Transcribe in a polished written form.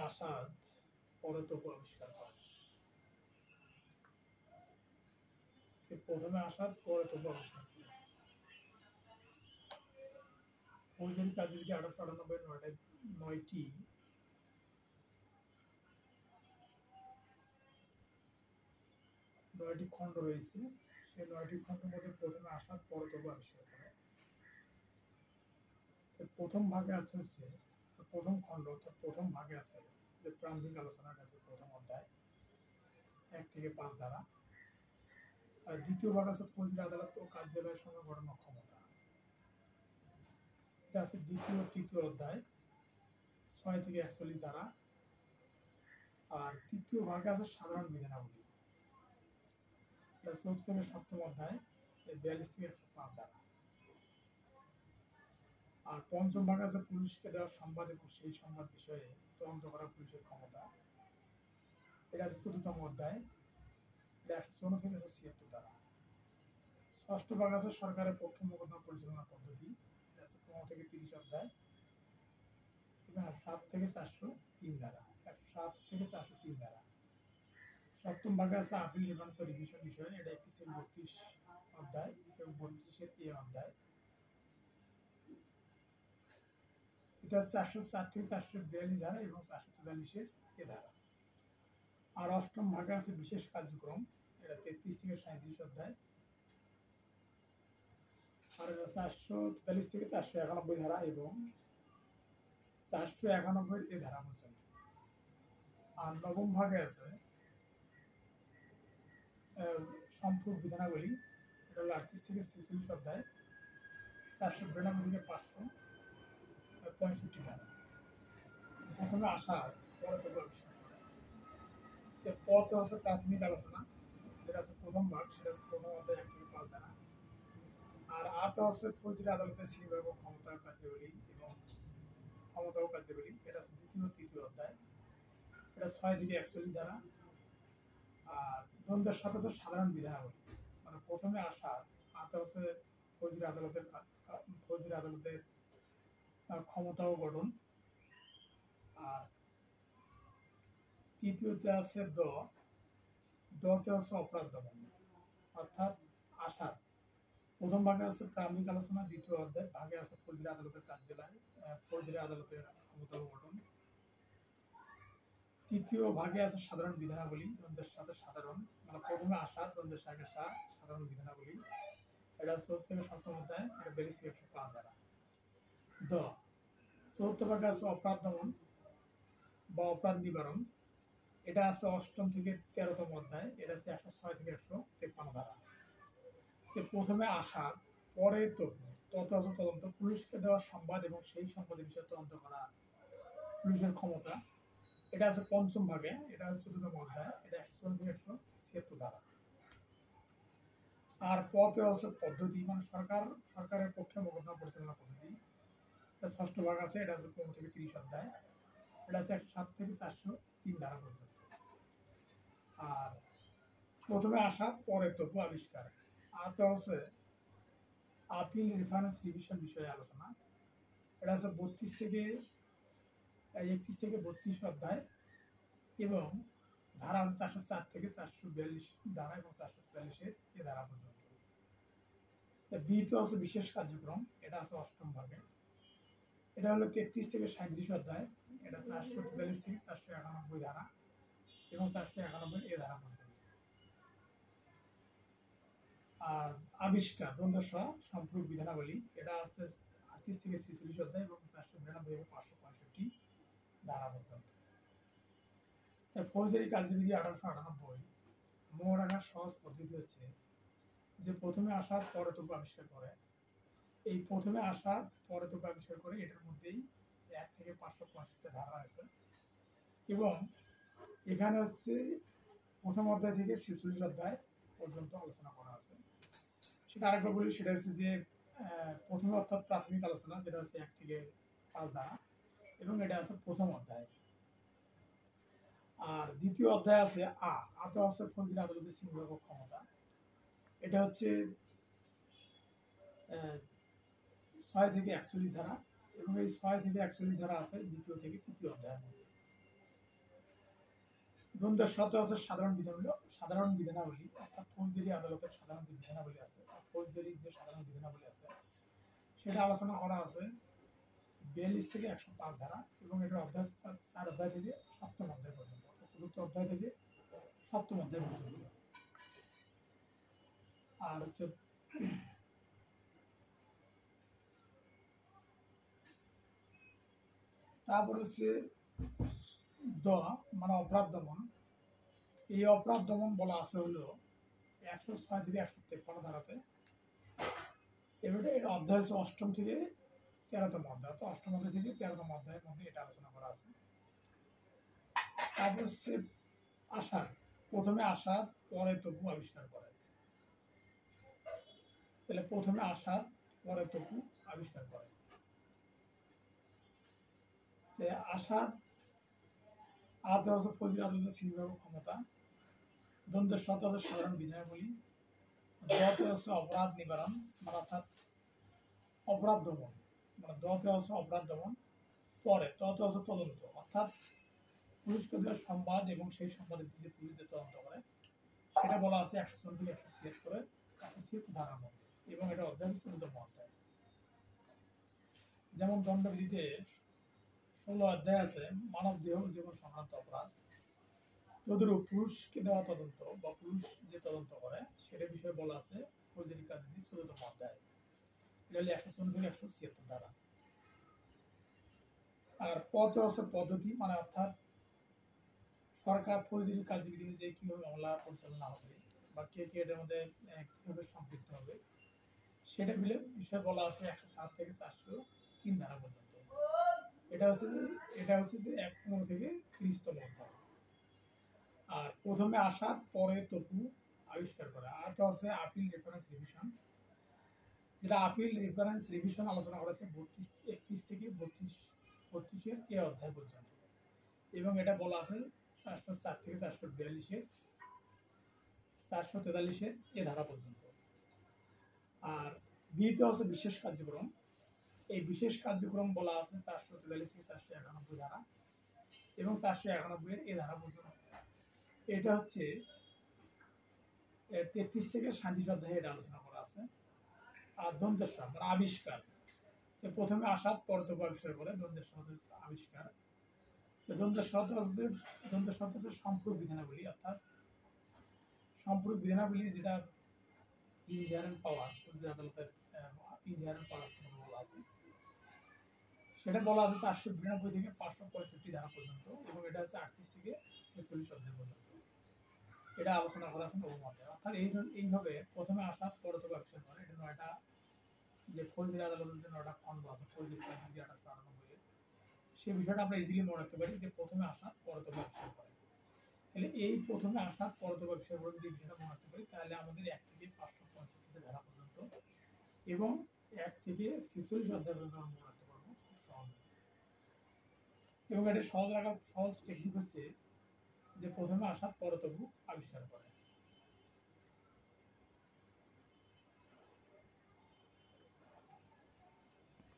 আসাদ পরতপু আবিষ্কার করেন? প্রথমে আসাদ পরতপু আবিষ্কার করেন। ফৌজদারি কাজবিধি 1898 নয়টি খণ্ড রয়েছে। সেই 9টি খণ্ডের মধ্যে প্রথমে আসাদ পরতপু আবিষ্কার করে। প্রথম ভাগে আছে হচ্ছে প্রথম খণ্ড, অর্থাৎ প্রথম ভাগে আছে যে প্রারম্ভিক আলোচনার কাছে প্রথম অধ্যায় 1 থেকে 5 ধারা। আর দ্বিতীয় ভাগ আছে ফৌজদারি আদালত ও কার্যালয়ের সংগঠন ও ক্ষমতা। এটা আছে দ্বিতীয় তৃতীয় অধ্যায় 6 থেকে 41 ধারা। আর তৃতীয় ভাগে আছে সাধারণ বিধানাবলী, এটা 4 থেকে 7 অধ্যায় 42 থেকে 105 ধারা। আর পঞ্চম ভাগ আছে পুলিশকে দেওয়া সংবাদ এবং সেই সংবাদ বিষয়ে তদন্ত করা পুলিশের ক্ষমতা, এটা আছে 14তম অধ্যায়, এটা 154 থেকে 176 ধারা। ষষ্ঠ ভাগ আছে সরকারের পক্ষে মোকদ্দমা পরিচালনা পদ্ধতি, এটা আছে 15 থেকে 30 অধ্যায় এবং 7 থেকে 403 ধারা, 107 থেকে 403 ধারা। সপ্তম ভাগে আছে আপিল রিমান্ড ও রিভিশন বিষয়, এটা 31 থেকে 32 অধ্যায় এবং 32-এর এ অধ্যায়, এটা 404 থেকে 442 ধারা এবং 443-এর এ ধারা। আর অষ্টম ভাগে আছে বিশেষ কার্যক্রম, এটা 33 থেকে 37 অধ্যায়, আর 443 থেকে 491 ধারা এবং 491-এর এ ধারা পর্যন্ত। আর নবম ভাগে আছে সম্পূর্ণ বিধানাবলী, এটা হলো 38 থেকে 46 অধ্যায়, 492 থেকে 565 ধারা। প্রথমে আসাদ পরতপু আবিষ্কার করে। পথ হচ্ছে প্রাথমিক আলোচনা, যেটা আছে প্রথম ভাগ, সেটা হচ্ছে প্রথম অধ্যায় 1 থেকে 5 ধারা। আর আতে হচ্ছে ফৌজদারি আদালতের শ্রেণীবিভাগ ও ক্ষমতা ও কার্যাবলী, এটা আছে দ্বিতীয় তৃতীয় অধ্যায়, এটা 6 থেকে 41 ধারা। আর দ্বন্দ্বের সাথে হচ্ছে সাধারণ বিধানাবলী, মানে প্রথমে আসাদ আতে হচ্ছে ফৌজদারি আদালতের ক্ষমতা ও গঠন। আর তৃতীয়তে আছে দতে হচ্ছে অপরাধ দমন, অর্থাৎ আসাদ প্রথম ভাগে আছে প্রারম্ভিক আলোচনা, দ্বিতীয় অধ্যায় ভাগে আছে ফৌজদারি আদালতের কার্যালয়, ফৌজদারি আদালতের ক্ষমতা ও গঠন। তৃতীয় ভাগে আছে সাধারণ বিধানাবলী, দ্বন্দ্বের সাথে সাধারণ, মানে প্রথমে আসাদ দ্বন্দ্বের সাথে সাধারণ বিধানাবলী, এটা 4 থেকে 7 অধ্যায়, এটা 42 থেকে 105 ধারা। চতুর্থ ভাগে আছে অপরাধ দমন বা অপরাধ নিবারণ, এটা আছে 8ম থেকে 13তম অধ্যায়, এটা আছে 106 থেকে 153 ধারা। প্রথমে আসাদ পরে তদন্ত, পুলিশকে দেওয়া সংবাদ এবং সেই সংবাদের বিষয়ে তদন্ত করা পুলিশের ক্ষমতা, এটা আছে 5ম ভাগে, এটা আছে 14তম অধ্যায়, এটা 116 থেকে 176 ধারা। আর পথে হচ্ছে পদ্ধতি, মানে সরকারের পক্ষে মোকদ্দমা পরিচালনা পদ্ধতি, এটা 6ষ্ঠ ভাগ আছে, এটা আছে 15 থেকে 30 অধ্যায়, এটা আছে 107 থেকে 403 ধারা পর্যন্ত। আর প্রথমে আসাদ পরতপু আবিষ্কার, আতে হচ্ছে আপিল রেফারেন্স রিভিশন বিষয়ে আলোচনা, এটা আছে 31 থেকে 32 অধ্যায় এবং ধারা হচ্ছে 404 থেকে 442 ধারা এবং 443-এর এ ধারা পর্যন্ত। বিতে হচ্ছে বিশেষ কার্যক্রম, এটা আছে 8ম ভাগে, এটা হলো 33 থেকে 37 অধ্যায়, এটা 443 থেকে 491 ধারা এবং 491-এর এ ধারা পর্যন্ত। আর আবিষ্কার দ্বন্দ্ব সম্পূর্ণ বিধানাবলী, এটা আছে 38 থেকে 46 অধ্যায় এবং 492 থেকে 565 ধারা পর্যন্ত। ফৌজদারি কার্যবিধি 1898 মনে রাখার সহজ পদ্ধতি হচ্ছে যে প্রথমে আসাদ পরতপু আবিষ্কার করে। এই প্রথমে আসাদ পরতপু আবিষ্কার করে, এটার মধ্যেই 1 থেকে 565 ধারা আছে এবং এখানে হচ্ছে প্রথম অধ্যায় থেকে 46 অধ্যায় পর্যন্ত আলোচনা করা আছে। সেটা আরেকবার বলি, সেটা হচ্ছে যে প্রথমে অর্থাৎ প্রাথমিক আলোচনা, যেটা হচ্ছে 1 থেকে 5 ধারা এবং এটা আছে প্রথম অধ্যায়। আর দ্বিতীয় অধ্যায় আছে আতে হচ্ছে ফৌজদারি আদালতের শ্রেণীবিভাগ ও ক্ষমতা, এটা হচ্ছে 6 থেকে 41 ধারা এবং এই 6 থেকে 41 ধারা আছে দ্বিতীয় থেকে তৃতীয় অধ্যায়ের মধ্যে। দ্বন্দ্বের শর্তে হচ্ছে সাধারণ বিধানাবলী, অর্থাৎ ফৌজদারি আদালতের সাধারণ যে বিধানাবলী আছে, ফৌজদারি যে সাধারণ বিধানাবলী আছে সেটা আলোচনা করা আছে 42 থেকে 105 ধারা, এবং এটার অধ্যায় 4 অধ্যায় থেকে 7ম অধ্যায় পর্যন্ত, অর্থাৎ 4র্থ অধ্যায় থেকে 7ম অধ্যায় পর্যন্ত। আর হচ্ছে তারপর হচ্ছে মানে অপরাধ দমন। এই অপরাধ দমন বলা আছে হলো 106 থেকে 153 ধারাতে। এবারে এর অধ্যায় হচ্ছে 8ম থেকে 13তম অধ্যায়, তো 8ম অধ্যায় থেকে 13তম অধ্যায়ের মধ্যে এটা আলোচনা করা আছে। তারপর হচ্ছে আসাদ, প্রথমে আসাদ পরে তপু আবিষ্কার করে। তাহলে প্রথমে আসাদ পরে তপু আবিষ্কার করে। আসাদ আদে হচ্ছে ফৌজদারি আদালতের সিংহভাগ ক্ষমতা, দ্বন্দ্বের শর্ত হচ্ছে সাধারণ বিধানাবলী, দতে হচ্ছে অপরাধ নিবারণ মানে অর্থাৎ অপরাধ দমন, মানে দতে হচ্ছে অপরাধ দমন, পরে ততে হচ্ছে তদন্ত, অর্থাৎ পুলিশকে দেওয়ার সংবাদ এবং সেই সংবাদের দিকে পুলিশ যে তদন্ত করে সেটা বলা আছে 104 থেকে 176 ধারার মধ্যে, এবং এটা অধ্যায় 14তম অধ্যায়। যেমন দণ্ডবিধিতে 16 অধ্যায় আছে মানব দেহ জীবন সংক্রান্ত অপরাধ, তদরূপ পুরুষকে দেওয়া তদন্ত বা পুরুষ যে তদন্ত করে সেটা বিষয়ে বলা আছে ফৌজদারি কাজবিধি 14তম অধ্যায়, এটা হলো 154 থেকে 176 ধারা। আর পথ হচ্ছে পদ্ধতি, মানে অর্থাৎ সরকার ফৌজদারি কাজবিধি অনুযায়ী কিভাবে মামলা পরিচালনা হবে বা কে কে এটার মধ্যে কিভাবে সম্পৃক্ত হবে সেটা বিষয়ে বলা আছে 107 থেকে 403 ধারা পর্যন্ত। এটা হচ্ছে যে 15 থেকে 30তম অধ্যায়। আর প্রথমে আসাদ পরে তপু আবিষ্কার করা। আর তো আছে আপিল রেফারেন্স রিভিশন, যেটা আপিল রেফারেন্স রিভিশন আলোচনা করা আছে 31 থেকে 32 এ অধ্যায় পর্যন্ত, এবং এটা বলা আছে 404 থেকে 442 443 এ ধারা পর্যন্ত। আর বিতে হচ্ছে বিশেষ কার্যক্রম, এই বিশেষ কার্যক্রম বলা আছে 443 থেকে 491 ধারা এবং 491 এর এ ধারা পর্যন্ত। এটা হচ্ছে 33 থেকে 37 অধ্যায়ে এটা আলোচনা করা আছে। আর দ্বন্দ্বের শর্ত মানে আবিষ্কার, প্রথমে আসাদ পরে তপু আবিষ্কার করে দ্বন্দ্বের শর্ত আবিষ্কার। দ্বন্দ্বের শর্ত হচ্ছে সম্পূরক বিধানাবলী, অর্থাৎ সম্পূরক বিধানাবলী যেটা ইনহেরেন্ট পাওয়ার, আদালতের ইনহেরেন্ট পাওয়ার বলা আছে, সেটা বলা আছে 492 থেকে 565 ধারা পর্যন্ত, এবং এটা হচ্ছে 38 থেকে 46 অধ্যায় পর্যন্ত। এটা আলোচনা করা আছে 9ম অধ্যায়। অর্থাৎ এইভাবে প্রথমে আসাদ পরে তপু আবিষ্কার করে, এটা 9টা যে ফৌজদারি আদালতের যে 9টা খণ্ড আছে ফৌজদারি কাজবিধি 1894 এর, সেই বিষয়টা আমরা ইজিলি মনে রাখতে পারি যে প্রথমে আসাদ পরে তপু আবিষ্কার করে। তাহলে এই প্রথমে আসাদ পরে তপু আবিষ্কার করে যদি বিষয়টা মনে রাখতে পারি তাহলে আমাদের 1 থেকে 565 ধারা পর্যন্ত এবং 1 থেকে 46 অধ্যায় পর্যন্ত আমরা মনে রাখতে পারবো খুব সহজে। এবং এটা সহজ টেকনিক হচ্ছে যে প্রথমে আসাদ পরে তপু আবিষ্কার করে।